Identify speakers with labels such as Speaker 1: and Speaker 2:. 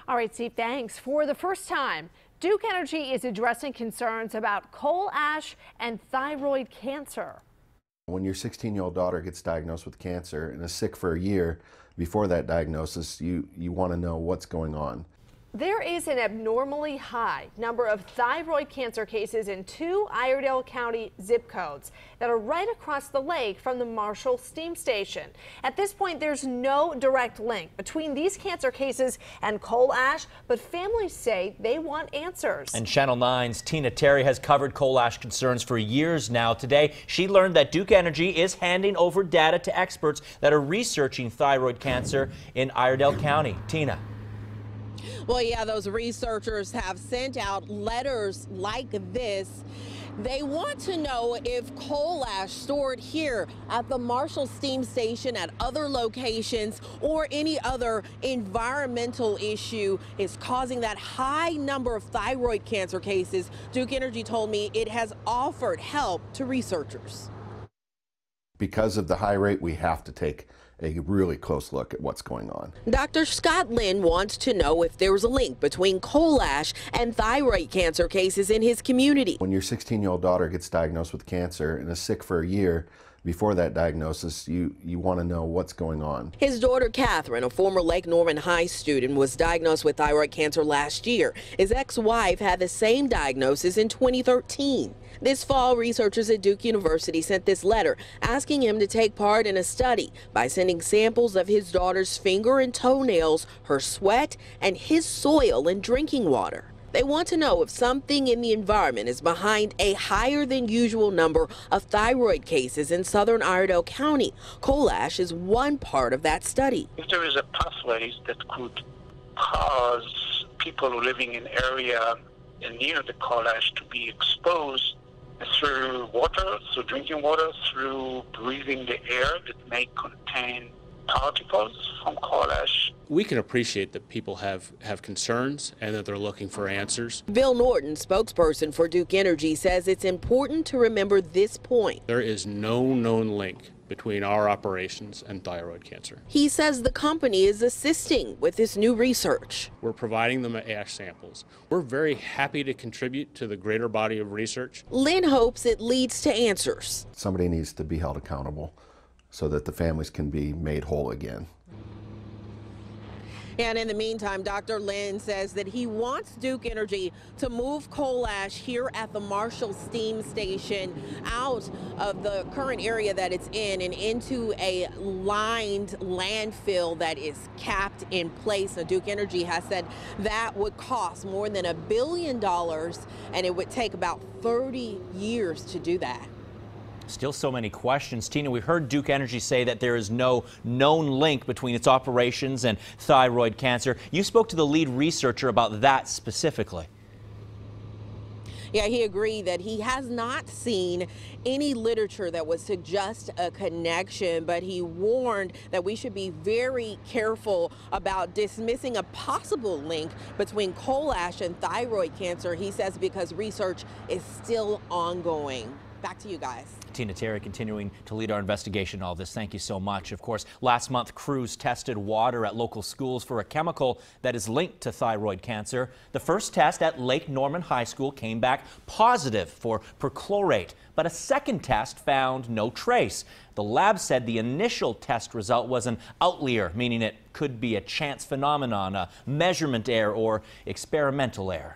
Speaker 1: All right, Steve, thanks. For the first time, Duke Energy is addressing concerns about coal ash and thyroid cancer.
Speaker 2: When your 16-year-old daughter gets diagnosed with cancer and is sick for a year before that diagnosis, you want to know what's going on.
Speaker 1: There is an abnormally high number of thyroid cancer cases in 2 Iredell County zip codes that are right across the lake from the Marshall Steam Station. At this point, there's no direct link between these cancer cases and coal ash, but families say they want answers.
Speaker 3: And Channel 9's Tina Terry has covered coal ash concerns for years now. Today, she learned that Duke Energy is handing over data to experts that are researching thyroid cancer in Iredell County. Tina.
Speaker 4: Well, yeah, those researchers have sent out letters like this. They want to know if coal ash stored here at the Marshall Steam Station, at other locations, or any other environmental issue is causing that high number of thyroid cancer cases. Duke Energy told me it has offered help to researchers.
Speaker 2: Because of the high rate, we have to take a really close look at what's going on.
Speaker 4: Dr. Scott Lynn wants to know if there's a link between coal ash and thyroid cancer cases in his community.
Speaker 2: When your 16-year-old daughter gets diagnosed with cancer and is sick for a year before that diagnosis, you want to know what's going on.
Speaker 4: His daughter Catherine, a former Lake Norman High student, was diagnosed with thyroid cancer last year. His ex-wife had the same diagnosis in 2013. This fall, researchers at Duke University sent this letter asking him to take part in a study by sending samples of his daughter's finger and toenails, her sweat, and his soil and drinking water. They want to know if something in the environment is behind a higher than usual number of thyroid cases in southern Iredell County. Coal ash is one part of that study.
Speaker 5: If there is a pathway that could cause people living in area near the coal ash to be exposed through water, through drinking water, through breathing the air that may contain particles from coal ash.
Speaker 6: We can appreciate that people have concerns and that they're looking for answers.
Speaker 4: Bill Norton, spokesperson for Duke Energy, says it's important to remember this point.
Speaker 6: There is no known link between our operations and thyroid cancer.
Speaker 4: He says the company is assisting with this new research.
Speaker 6: We're providing them ash samples. We're very happy to contribute to the greater body of research.
Speaker 4: Lynn hopes it leads to answers.
Speaker 2: Somebody needs to be held accountable so that the families can be made whole again.
Speaker 4: And in the meantime, Dr. Lynn says that he wants Duke Energy to move coal ash here at the Marshall Steam Station out of the current area that it's in and into a lined landfill that is capped in place. So Duke Energy has said that would cost more than $1 billion, and it would take about 30 years to do that.
Speaker 3: Still so many questions. Tina, we heard Duke Energy say that there is no known link between its operations and thyroid cancer. You spoke to the lead researcher about that specifically.
Speaker 4: Yeah, he agreed that he has not seen any literature that would suggest a connection, but he warned that we should be very careful about dismissing a possible link between coal ash and thyroid cancer, he says, because research is still ongoing. Back to you guys.
Speaker 3: Tina Terry continuing to lead our investigation on all this. Thank you so much. Of course, last month, crews tested water at local schools for a chemical that is linked to thyroid cancer. The first test at Lake Norman High School came back positive for perchlorate, but a second test found no trace. The lab said the initial test result was an outlier, meaning it could be a chance phenomenon, a measurement error, or experimental error.